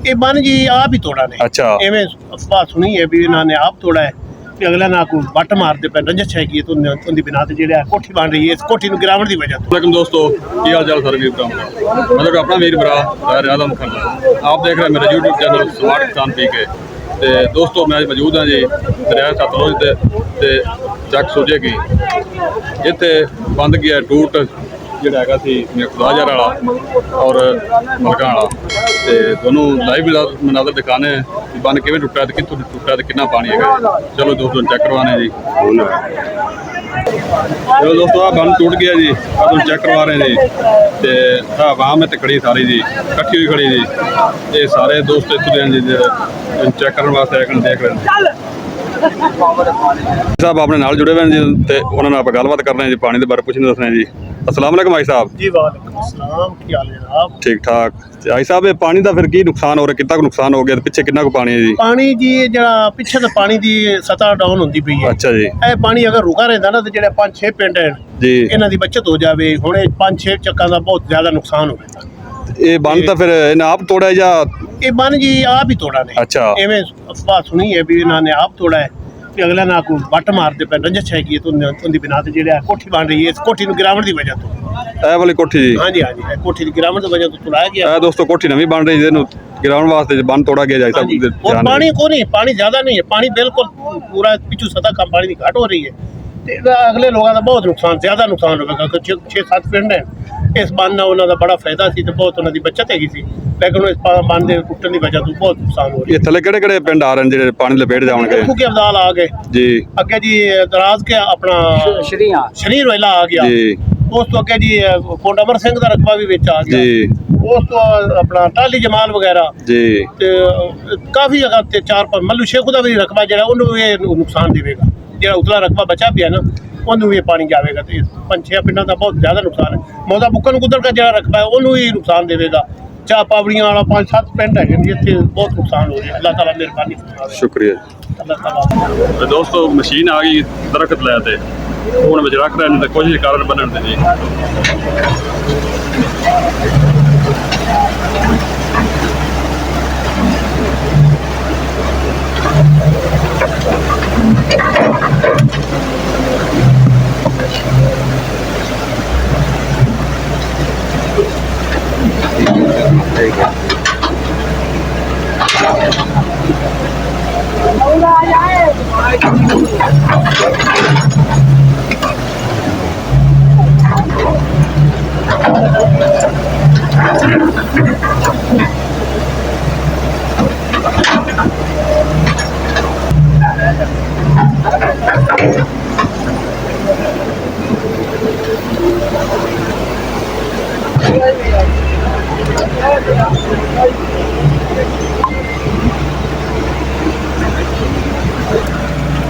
ਇਹ ਬਨ ਜੀ ਆਪ ਹੀ ਤੋੜਾ ਨੇ। अच्छा एवें अफवाह सुनी है भी इन्होंने आप तोड़ा है कि अगला ना को वट मारते पे रंजश है कि उनकी बिना ते जेड़ा कोठी बन रही है इस कोठी नु गिरावण दी वजह तो। वालेकुम दोस्तों, की हाल चाल सारे वीर भरावां, मतलब अपना वीर भरा रियाज़ अहमद खान। आप देख रहे हैं मेरा यूट्यूब चैनल स्मार्ट किसान पीके। ते दोस्तों मैं मौजूद हाँ जी दरिया सतलुज ते चक सूजे की इत्थे बंद गया टूट ਜਿਹੜਾ ਹੈਗਾ ਸੀ ਖੁਦਾਜਰ ਵਾਲਾ ਔਰ ਮਲਕਾਂ ਵਾਲਾ ਤੇ ਦੋਨੋਂ ਲਾਈਵ ਮਨਾਜ਼ਰ ਦਿਖਾਣੇ ਕਿ ਬੰਨ ਕਿਵੇਂ ਟੁੱਟਾ ਤੇ ਕਿੱਥੋਂ ਟੁੱਟਾ ਤੇ ਕਿੰਨਾ ਪਾਣੀ ਹੈਗਾ। ਚਲੋ ਦੋਸਤੋ ਚੈੱਕ ਕਰਵਾਣੇ ਜੀ। ਚਲੋ ਦੋਸਤੋ ਆ ਬੰਨ ਟੁੱਟ ਗਿਆ ਜੀ, ਆਪਾਂ ਚੈੱਕ ਕਰਵਾ ਰਹੇ ਜੀ ਤੇ ਆ ਆਵਾਮ ਇੱਥੇ ਖੜੀ ਸਾਰੀ ਜੀ ਇਕੱਠੀ ਹੋਈ ਖੜੀ ਜੀ। ਇਹ ਸਾਰੇ ਦੋਸਤ ਇੱਥੇ ਦੇ ਜੀ ਚੈੱਕ ਕਰਨ ਵਾਸਤੇ ਆਏ ਦੇਖ ਰਹੇ ਨੇ। साहब अपने नाल जुड़े हुए हैं जी ते उन्होंने आप गलबात कर रहे हैं जी, पानी के बारे पूछने दसने जी। अस्सलाम वालेकुम भाई साहब। जी वालेकुम अस्सलाम, की हाल है जनाब? ठीक ठाक भाई साहब, ये पानी का फिर की नुकसान हो रहा है, कितना को नुकसान हो गया, पिछे कितना को पानी है जी? पानी जी जरा पिछे तो पानी की सतह डाउन होती पई है। अच्छा जी। ਇਹ ਪਾਣੀ ਅਗਰ ਰੁਕਾ ਰਹਿੰਦਾ ਨਾ ਤੇ ਜਿਹੜੇ 5-6 ਪਿੰਡ ਹਨ जी ਇਹਨਾਂ ਦੀ ਬਚਤ ਹੋ ਜਾਵੇ। ਹੁਣ 5-6 ਚੱਕਾਂ ਦਾ ਬਹੁਤ ਜ਼ਿਆਦਾ ਨੁਕਸਾਨ ਹੋ ਗਿਆ। ये बन तो फिर इन्हें आप तोड़ा है या? ਇਹ ਬਨ ਜੀ ਆਪ ਹੀ ਤੋੜਾ ਨੇ। अच्छा एवें अफवाह सुनी है भी इन्होंने आप तोड़ा है कि अगला ना को वट मारते पे रंजश है कि उनकी बिना ते जेड़ा कोठी बन रही है इस कोठी नु गिरावण दी वजह तो। ए वाली कोठी जी? हाँ जी हाँ जी, कोठी की गिरावण दी वजह तो तुलाया गया। ए दोस्तों कोठी नवी बन रही है, गिरावण वास्ते बन तोड़ा गया जाए हाँ सब। और पानी को नहीं, पानी ज्यादा नहीं है, पानी बिल्कुल पूरा पिछू सतह कम पानी की घट हो रही है। ते अगले लोगों का बहुत नुकसान, ज्यादा नुकसान होगा। 6-7 पिंड हैं इस बन ਨਾਲ ਉਹਨਾਂ ਦਾ ਬੜਾ ਫਾਇਦਾ ਸੀ ਤੇ ਬਹੁਤ ਉਹਨਾਂ ਦੀ ਬੱਚਤ ਹੈਗੀ ਸੀ, ਲੇਕਿਨ ਇਸ ਬੰਨ ਦੇ ਟੁੱਟਣ ਦੀ ਵਜ੍ਹਾ ਤੋਂ ਬਹੁਤ ਨੁਕਸਾਨ ਹੋ ਰਿਹਾ। ਇਹ ਥੱਲੇ ਕਿਹੜੇ ਕਿਹੜੇ ਪਿੰਡ ਆ ਰਹੇ ਨੇ ਜਿਹੜੇ ਪਾਣੀ ਲਪੇਟ ਜਾਣਗੇ? ਫੁਕੇ ਅਬਦਾਲ ਆ ਗਏ ਜੀ, ਅੱਗੇ ਜੀ ਦਰਾਜ਼ ਕੇ ਆਪਣਾ ਸ਼ਰੀਰ ਵੇਲਾ ਆ ਗਿਆ ਜੀ, ਉਸ ਤੋਂ ਅੱਗੇ ਜੀ ਕੋਟ ਅਮਰ ਸਿੰਘ ਦਾ ਰਕਬਾ ਵੀ ਵਿੱਚ ਆ ਗਿਆ ਜੀ, ਉਸ ਤੋਂ ਆਪਣਾ ਟਾਲੀ ਜਮਾਲ ਵਗੈਰਾ ਜੀ ਤੇ ਕਾਫੀ ਜਗ੍ਹਾ ਤੇ 4-5 ਮੱਲੂ ਸ਼ੇਖੂ ਦਾ ਵੀ ਰਕਬਾ ਜਿਹੜਾ ਉਹਨੂੰ ਇਹ ਨੁਕਸਾਨ ਦੇਵੇਗਾ। ਜਿਹੜਾ ਉਤਲਾ ਰਕਬਾ ਬਚਾ ਪਿਆ ਨਾ ਉਹਨੂੰ ਵੀ ਪਾਣੀ ਜਾਵੇਗਾ ਤੇ 5-6 ਪਿੰਡਾਂ ਦਾ ਬਹੁਤ ਜ਼ਿਆਦਾ ਨੁਕਸਾਨ ਹੈ। ਮੌਦਾ ਬੁੱਕਨ ਕੁਦਰ ਦਾ ਜਿਹੜਾ ਰਕਬਾ ਹੈ ਉਹਨੂੰ ਹੀ ਨੁਕਸਾਨ ਦੇਵੇਗਾ। ਚਾਹ ਪਾਵੜੀਆਂ ਵਾਲਾ 5-7 ਪਿੰਡ ਹੈਗੇ ਨੇ ਜਿੱਥੇ ਬਹੁਤ ਨੁਕਸਾਨ ਹੋ ਰਿਹਾ। ਅੱਲਾਹ ਤਾਲਾ ਮਿਹਰਬਾਨੀ ਫਰਮਾਵੇ। ਸ਼ੁਕਰੀਆ। ਅੱਲਾਹ ਤਾਲਾ। ਦੋਸਤੋ ਮਸ਼ੀਨ ਆ ਗਈ ਦਰਖਤ ਲੈ ਤੇ ਹੁਣ ਵਿੱਚ ਰੱਖ ਰਹੇ ਨੇ ਤੇ ਕੋਸ਼ਿਸ਼ ਕਰ ਰਹੇ ਬੰਨਣ ਦੀ ਜੀ।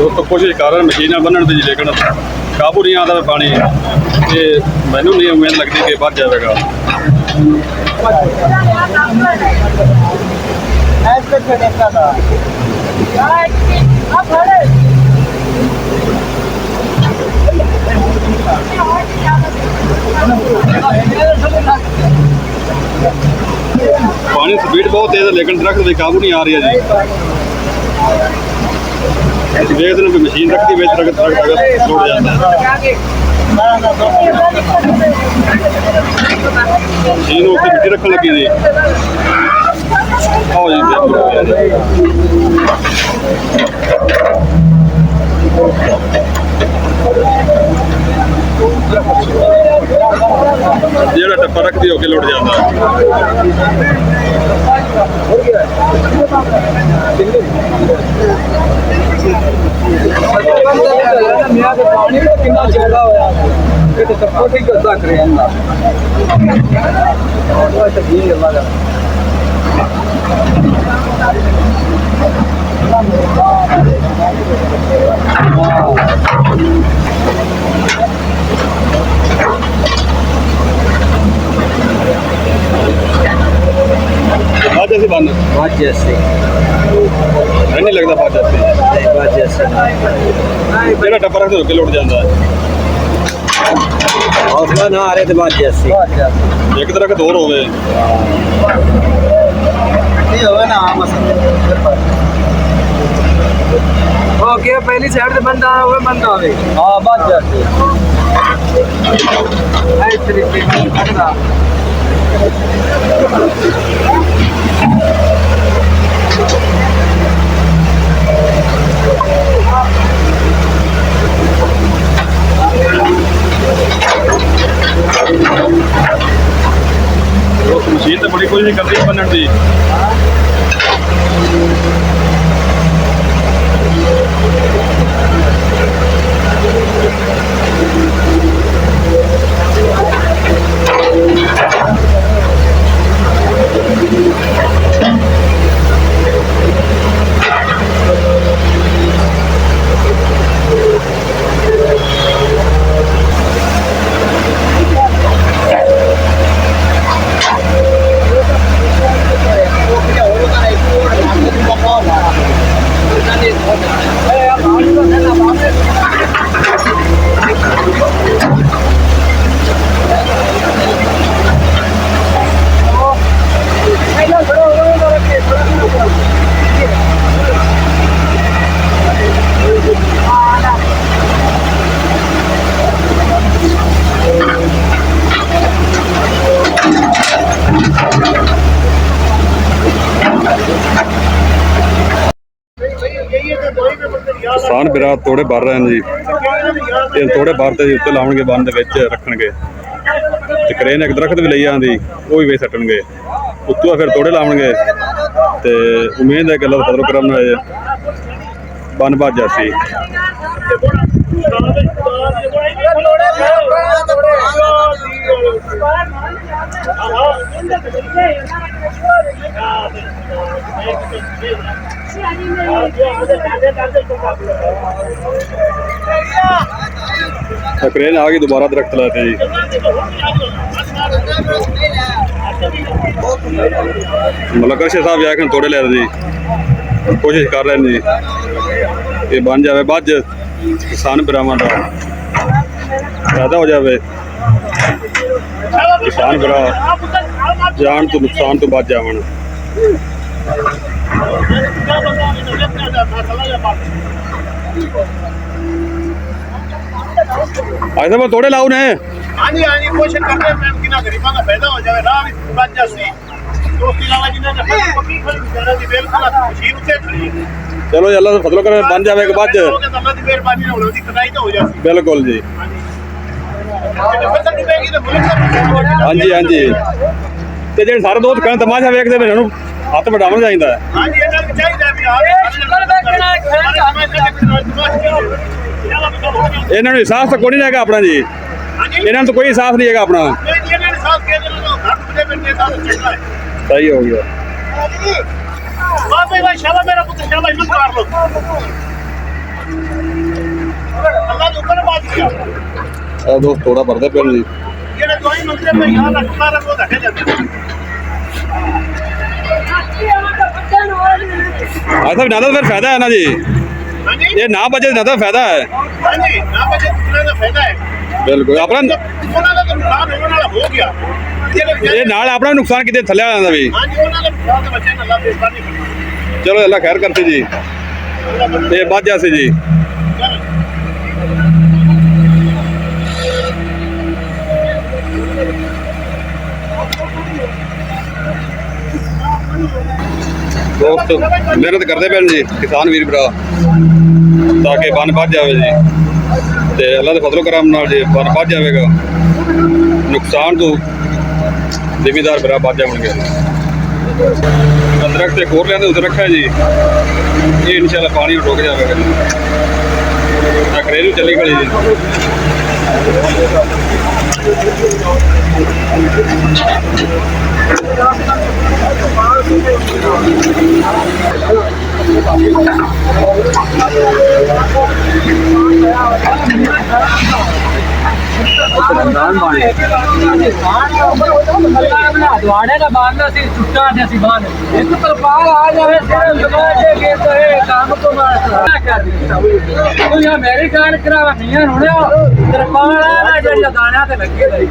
दोस्तों कोशिश कर रहे मशीन बन्नण की, लेकिन काबू नहीं आता पानी। ये मैनू नहीं उम्मीद लगती कि बच जाएगा। पानी स्पीड बहुत तेज है लेकिन दरख्त भी काबू नहीं आ रही है जी। देख रहे हैं मशीन रखती है दरख्त टूट जाता है। मशीन उससे मिट्टी रखने लगी जी। आओ जी जो टप्पा रखती होके लुट जाता जैसे बंद बात जैसे नहीं लगता बात जैसे मेरा टप्पा रख दो लुट जाता है। ਹੌਸਲਾ ਨਾ ਹਾਰੇ ਤੇ ਬਾਅਦ ਜੈਸੀ ਇੱਕ ਦਰਖਤ ਹੋਰ ਹੋਵੇ। ਇਹ ਹੋਵੇ ਨਾ ਉਹ ਕਿ ਪਹਿਲੀ ਸਾਈਡ ਤੇ ਬੰਦਾ ਹੋਵੇ ਬੰਦਾ ਹੋਵੇ ਹਾਂ ਬਾਅਦ ਜੈਸੀ ਐ ਤਰੀਕੇ ਨਾਲ ਕੱਢਦਾ ਉਸ ਮਸ਼ੀਨ ਤੇ ਬੜੀ ਕੋਸ਼ਿਸ਼ ਕਰਦੀ ਹੈ ਬੰਨਣ ਦੀ। ਕਿਸਾਨ ਵੀਰਾਂ ਤੋੜੇ ਭਰ ਰਹੇ ਨੇ ਜੀ। ਇਹ ਤੋੜੇ ਭਰ ਤੇ ਉੱਤੇ ਲਾਉਣਗੇ ਬੰਨ ਦੇ ਵਿੱਚ ਰੱਖਣਗੇ ਤੇ ਕਰੇਨ ਇੱਕ ਦਰਖਤ ਵੀ ਲਈ ਜਾਂਦੀ ਉਹ ਵੀ ਵੇ ਸੱਟਣਗੇ ਉੱਤੋਂ ਫਿਰ ਤੋੜੇ ਲਾਉਣਗੇ ਤੇ ਉਮੀਦ ਹੈ ਕਿ ਅੱਲਾਹ ਫਜ਼ਲ ਕਰਮ ਨਾਲ ਬੰਨ ਭੱਜ ਜਾਸੀ। क्रेन आ गई दोबारा दरख्त लाते जी। मतलब शेख साहब जाके तोड़े ले जी कोशिश कर रहे हैं जी ये बन जाए बज किसान भरावां का फायदा हो जाए किसान भरा जान तो नुकसान तो बच जावन। ऐसा मैं थोड़े लाऊ ने हाँ जी कोशिश करते हैं कि ना गरीबां का फायदा हो जाए राह भी बच जासी तो उसके अलावा जिन्हें पक्की खड़ी बेचारा दी बिल्कुल मशीन उत्ते खड़ी है। चलो अल्लाह से फजलो करे बन जावे के बाद अल्लाह दी मेहरबानी होने दी कटाई तो हो जासी बिल्कुल जी। हाँ जी हाँ जी ते जेडे सारे दोस्त कहन तमाशा वेखदे ने उन्हें हत्थ वडावना चाहिदा है। हाँ जी इन्हां नूं चाहिदा भी इन्हां नूं एहसास तो कोई नहीं हैगा अपना जी इन्हां तो कोई एहसास नहीं हैगा अपना सही हो गया। मेरा पुत्र शाबाश मत मार लो अल्लाह के ऊपर बात किया दोस्त थोड़ा भरदे पे जी जेड़ा दवाई मंगते पे यहां रखता रह वो रखे जाते ऐसा ना तो फिर फायदा है ना जी ये ना बचे ना तो फायदा है। हां जी ना बचे कितना का फायदा है बिल्कुल अपना ਉਹਨਾਂ ਦਾ ਨੁਕਸਾਨ ਹੋਣ ਵਾਲਾ ਹੋ ਗਿਆ ਇਹ ਨਾਲ ਆਪਣਾ ਨੁਕਸਾਨ ਕਿਤੇ ਥੱਲੇ ਆ ਜਾਂਦਾ ਵੀ। ਹਾਂ ਜੀ ਉਹਨਾਂ ਦੇ ਨੁਕਸਾਨ ਦੇ ਬੱਚੇ ਨਾਲ ਅੱਲਾਹ ਬੇਇੱਜ਼ਤੀ ਨਹੀਂ ਕਰਦਾ। ਚਲੋ ਅੱਲਾਹ ਖੈਰ ਕਰਤੇ ਜੀ ਇਹ ਬਾਤ ਜਾਸੇ ਜੀ। दोस्त मेहनत करते पे जी किसान वीर भरा ताकि बन बच जाए जी ते अल्लाह के फजलो करम नाल जी बन बच जाएगा नुकसान तो जिमीदार भरा बच जाएंगे। दरख्त एक और लेंदे उधर रखा है जी ये इंशाल्लाह पानी रुक जाएगा घरेलू चली खड़ी जी। ਦਵਾੜੇ ਦਾ ਬਾਂਧਦਾ ਸੀ ਟੁੱਟਾ ਜਿਹਾ ਸੀ ਬਾਂਧ ਇੱਕ ਤਰਪਾਲ ਆ ਜਾਵੇ ਸਿਰ ਲਗਾ ਕੇ ਤਾਂ ਇਹ ਕੰਮ ਤੋਂ ਮਾਰਦਾ ਤੂੰ ਯਾ ਮੇਰੀ ਗੱਲ ਕਰਾਵਾ ਮੀਆਂ ਹੁਣਿਆ ਤਰਪਾਲ ਆ ਨਾ ਜਿਹੜੀ ਦਾਣਿਆਂ ਤੇ ਲੱਗੇ ਰਹੀ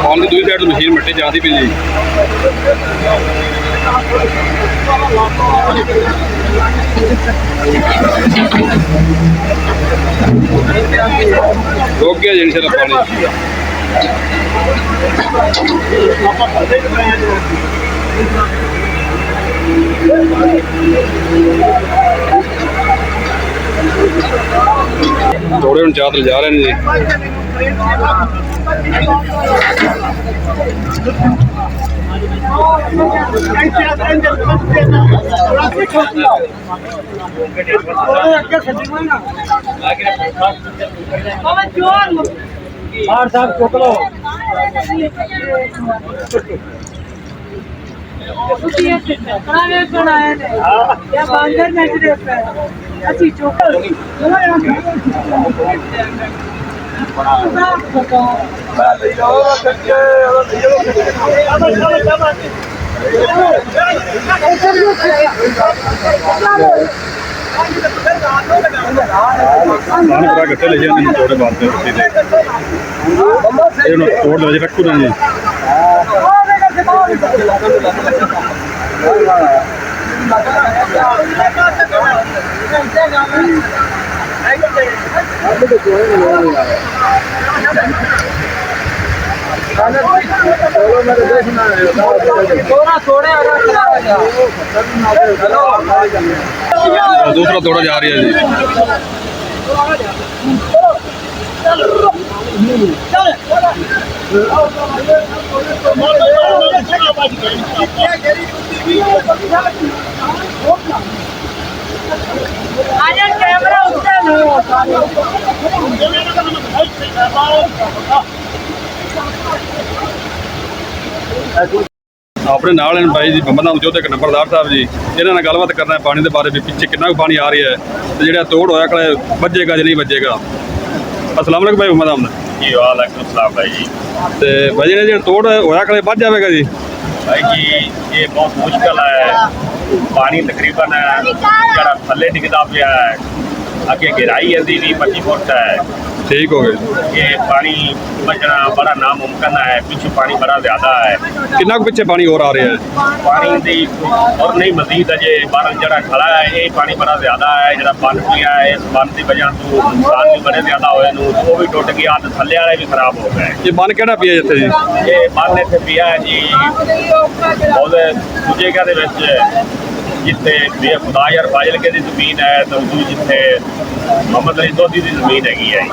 ਪਾਣੀ ਦੀ ਦੂਜੀ ਸਾਈਡ ਤੋਂ ਮਸ਼ੀਨ ਮਿੱਟੀ ਜਾਂਦੀ ਪਈ ਜੀ ਰੁਕ ਗਿਆ ਜੀ ਸਾਰਾ ਪਾਣੀ ਥੋੜੇ ਹੁਣ ਚਾਦਰ ਜਾ ਰਹੇ ਨੇ ਜੀ और साहब चुक लो पूरा गट्टे ले जाने थोड़े बाद में रोटी दे तोड़ दे रखो ना जी दूसरा थोड़ा जा रही है जी कैमरा ਆਪਣੇ ਨਾਲ ਹਨ ਭਾਈ ਜੀ ਬੰਬਨਾਮ ਜੋਧੇ ਨੰਬਰਦਾਰ ਸਾਹਿਬ ਜੀ ਇਹਨਾਂ ਨਾਲ ਗੱਲਬਾਤ ਕਰਨਾ ਹੈ ਪਾਣੀ ਦੇ ਬਾਰੇ ਵੀ ਪਿੱਛੇ ਕਿੰਨਾ ਕੁ ਪਾਣੀ ਆ ਰਿਹਾ ਹੈ ਤੇ ਜਿਹੜਾ ਤੋੜ ਹੋਇਆ ਕਲੇ ਵੱਜੇਗਾ ਜਾਂ ਨਹੀਂ ਵੱਜੇਗਾ अस्सलाम वालेकुम भाई मोहम्मद अहमद जी वालेकुम सलाम भाई जी ਤੇ ਭਾਈ ਨੇ ਜਿਹੜਾ ਤੋੜ ਹੋਇਆ ਕਲੇ ਵੱਜ ਜਾਵੇਗਾ ਜੀ भाई जी ये बहुत मुश्किल है पानी तकरीबन जरा थले डिगदा पिया है अगे गहराई आती भी 25 फुट है ठीक हो गए ये पानी बचना बड़ा नामुमकिन है पीछे पानी बड़ा ज्यादा है कितना कुछ पीछे पानी और आ रहा है पानी दी और नहीं मजीद अजे बारह जरा खड़ा है ये पानी बड़ा ज्यादा है जरा बंद पिया है इस बंद की वजह तो नुकसान भी बड़े ज्यादा होए वो भी टुट गया तो थले वाले भी खराब हो गए ये बन केड़ा पिया जिथे जी ये बंद इतने पिया है जी बहुत दूजे क्या जिथे खुदा यार फाजिल के जमीन है तो जिथे मोहम्मद अली दोधी की जमीन हैगी है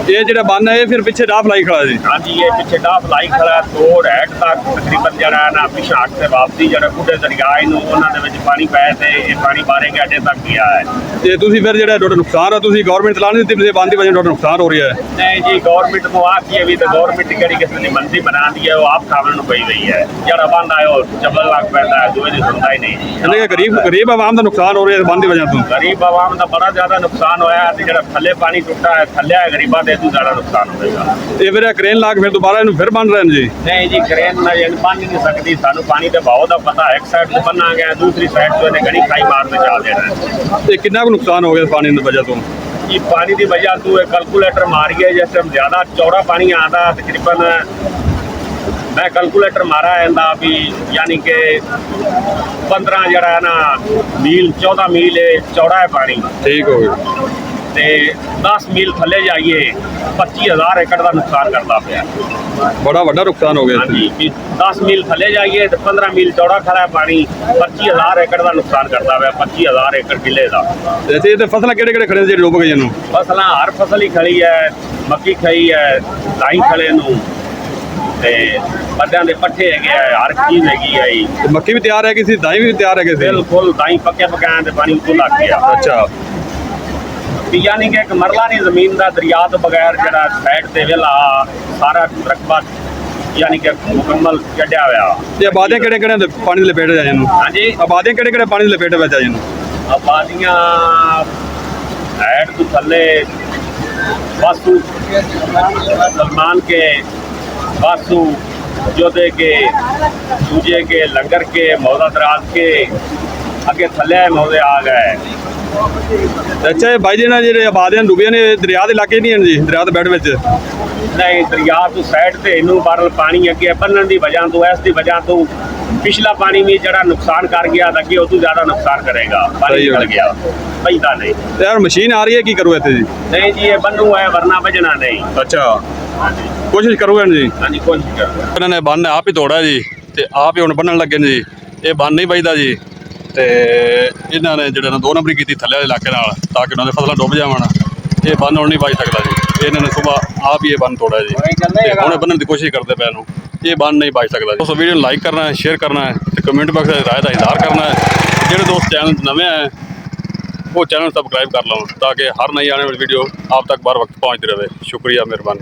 ये ਜਿਹੜਾ ਬੰਨ ਹੈ ਇਹ ਫਿਰ ਪਿੱਛੇ ਡਾਫ ਲਾਈ ਖੜਾ ਜੀ हाँ जी ये पीछे डाफ लाई खड़ा तोड़ हैट तक तकरीबन जरा ना पिछा हट से वापसी जरा बुढ़े दरिया उन्होंने पानी पाया तो ये पानी बारे के अड्डे तक गया है ਤੇ ਤੁਸੀਂ ਫਿਰ ਜਿਹੜਾ ਤੁਹਾਡਾ ਨੁਕਸਾਨ ਆ ਤੁਸੀਂ ਗਵਰਨਮੈਂਟ ਚਲਾ ਨਹੀਂ ਦਿੱਤੀ ਬੰਦ ਦੀ ਵਜ੍ਹਾ ਤੁਹਾਡਾ ਨੁਕਸਾਨ ਹੋ ਰਿਹਾ ਹੈ नहीं जी गवर्नमेंट को आखिए भी तो गवर्नमेंट की किसी ने मंदी बना दी है वो आप खावन पई गई है जरा बंद आयो चबल लग पैदा है दूसरी की सुनता ही नहीं यानी कि गरीब आवाम ਦਾ ਨੁਕਸਾਨ ਹੋ ਰਿਹਾ ਹੈ ਬੰਦ ਦੀ ਵਜ੍ਹਾ ਤੋਂ गरीब आवाम का बड़ा ज्यादा नुकसान होया है जो थले पानी टुटा है थले है गरीबा तो इतू ज्यादा नुकसान होगा ਇਹ ਫਿਰ ਕ੍ਰੇਨ ਲਾ ਕੇ ਫਿਰ ਦੁਬਾਰਾ ਇਹਨੂੰ ਫਿਰ ਬੰਨ ਰਹੇ ਨੇ ਜੀ नहीं जी क्रेन बन ही नहीं सकती सानू पानी के भाव का पता एक साइड से बनना गया दूसरी साइड से इन्हें घड़ी खाई मारने चल देना है ਤੇ ਕਿੰਨਾ ਕੁ ਨੁਕਸਾਨ ਹੋ ਗਿਆ ਇਸ ਪਾਣੀ ਦੀ ਵਜ੍ਹਾ ਤੋਂ ये पानी की वजह तो कैलकुलेटर मार गया जिस टाइम ज्यादा चौड़ा पानी आता तकरीबन मैं कैलकुलेटर मारा है भी यानी कि 15 जरा है ना मील 14 मील चौड़ा है पानी ठीक हो गया ते 10 मील थले जाइए 25,000 एकड़ का नुकसान करता पाया बड़ा ਵੱਡਾ ਨੁਕਸਾਨ ਹੋ ਗਿਆ हाँ जी भी 10 मील थले जाइए तो 15 मील चौड़ा खड़ा है पानी 25,000 एकड़ का नुकसान करता पाया 25,000 एकड़ किले का ਤੇ ਇੱਥੇ ਤੇ ਫਸਲਾਂ ਕਿਹੜੇ ਕਿਹੜੇ ਖੜੇ ਜਿਹੜੇ ਡੁੱਬ ਗਏ ਇਹਨੂੰ फसलां हर फसल ही खड़ी है मक्की खड़ी है दाई खड़े नू ते पत्तियां दे पट्ठे हैगे हर चीज हैगी है जी ਤੇ ਮੱਕੀ ਵੀ ਤਿਆਰ ਹੈਗੀ ਸੀ ਦਾਈ ਵੀ ਤਿਆਰ ਹੈਗੇ ਸੀ बिल्कुल दाई पक्के पकाए ते पानी उत्तों लग गया ਅੱਛਾ भी यानी कि एक मरला नहीं जमीन का दरिया तो बगैर जरा साइड से वेला सारा रकबा यानी कि मुकम्मल कढ़िया हुआ ਤੇ ਆਬਾਦੀਆਂ ਕਿਹੜੇ ਕਿਹੜੇ ਪਾਣੀ ਦੇ ਲਪੇਟ ਜਾਏ ਇਹਨੂੰ हाँ जी ਆਬਾਦੀਆਂ ਕਿਹੜੇ ਕਿਹੜੇ ਪਾਣੀ ਦੇ ਲਪੇਟ ਵਿੱਚ ਆ ਇਹਨੂੰ आबादियां हैड तो थले वास्तु सलमान के, वास्तु जोधे के, दूजे के, लंगर के, मौदा दराज के अगे थले मौदे आ गए। ਅੱਛਾ ਇਹ ਬਾਈ ਜੀ ਨਾਲ ਜਿਹੜੇ ਆਬਾਦੀਆਂ ਡੁੱਬੀਆਂ ਨੇ ਇਹ ਦਰਿਆ ਦੇ ਇਲਾਕੇ ਨਹੀਂ ਹਨ ਜੀ, ਦਰਿਆ ਦੇ ਬੈਠ ਵਿੱਚ? नहीं दरिया तो साइड से इनू बारल पानी अगे बनने की वजह तो इस दी वजह तो पिछला पानी भी जरा नुकसान कर गया अगे उस ज्यादा नुकसान करेगा, पानी सही निकल है। गया बचता नहीं। ਤੇ ਯਾਰ ਮਸ਼ੀਨ ਆ ਰਹੀ ਹੈ, ਕੀ ਕਰੂ ਇੱਥੇ ਜੀ? नहीं जी ये बनू है वरना बजना नहीं। ਅੱਛਾ हाँ जी, ਕੋਸ਼ਿਸ਼ ਕਰੋਗੇ ਜੀ? हाँ जी कोशिश करो। ਇਹਨਾਂ ਨੇ ਬੰਨ ਆਪ ਹੀ ਤੋੜਾ ਜੀ ਤੇ ਆਪ ਹੀ ਹੁਣ ਬੰਨਣ ਲੱਗੇ ਨੇ ਜੀ। ਇਹ ਬੰਨ ਨਹੀਂ ਵੱਜਦਾ ਜੀ ਤੇ ਇਹਨਾਂ ਨੇ ਜਿਹੜਾ ਨਾ 2 ਨੰਬਰੀ ਕੀਤੀ ਥੱਲੇ ਵਾਲੇ ਇਲਾਕੇ ਨਾਲ ਤਾਂ ਕਿ ਉਹਨਾਂ ਦੇ ਫਸਲਾਂ ਡੁੱਬ ਜਾਵਣ। ਇਹ ਬੰਨ ਹੁਣ ਨਹੀਂ ਵੱਜ ਸਕਦਾ ਜੀ। ਇਹਨਾਂ ਨੇ ਸਵੇਰ ਆਪ ਹੀ ਇਹ ਬੰਨ ਤੋੜਿਆ ਜੀ ਤੇ ਹੁਣ ਬੰਨਣ ਦੀ ਕੋਸ਼ਿਸ਼ ਕਰਦੇ ਪਏ ਨੂੰ। ਇਹ ਬੰਨ ਨਹੀਂ ਵੱਜ ਸਕਦਾ ਜੀ। ਉਸ ਵੀਡੀਓ ਨੂੰ ਲਾਈਕ ਕਰਨਾ ਹੈ, ਸ਼ੇਅਰ ਕਰਨਾ ਹੈ ਤੇ ਕਮੈਂਟ ਬਾਕਸ ਵਿੱਚ ਰਾਏ ਦਾ ਇਜ਼ਹਾਰ ਕਰਨਾ ਹੈ। ਜਿਹੜੇ ਦੋਸਤ ਚੈਨਲ ਨਵੇਂ ਆਏ वो चैनल सब्सक्राइब कर लो ताकि हर नई आने वाली वीडियो आप तक बार वक्त पहुंचती रहे। शुक्रिया, मेहरबानी।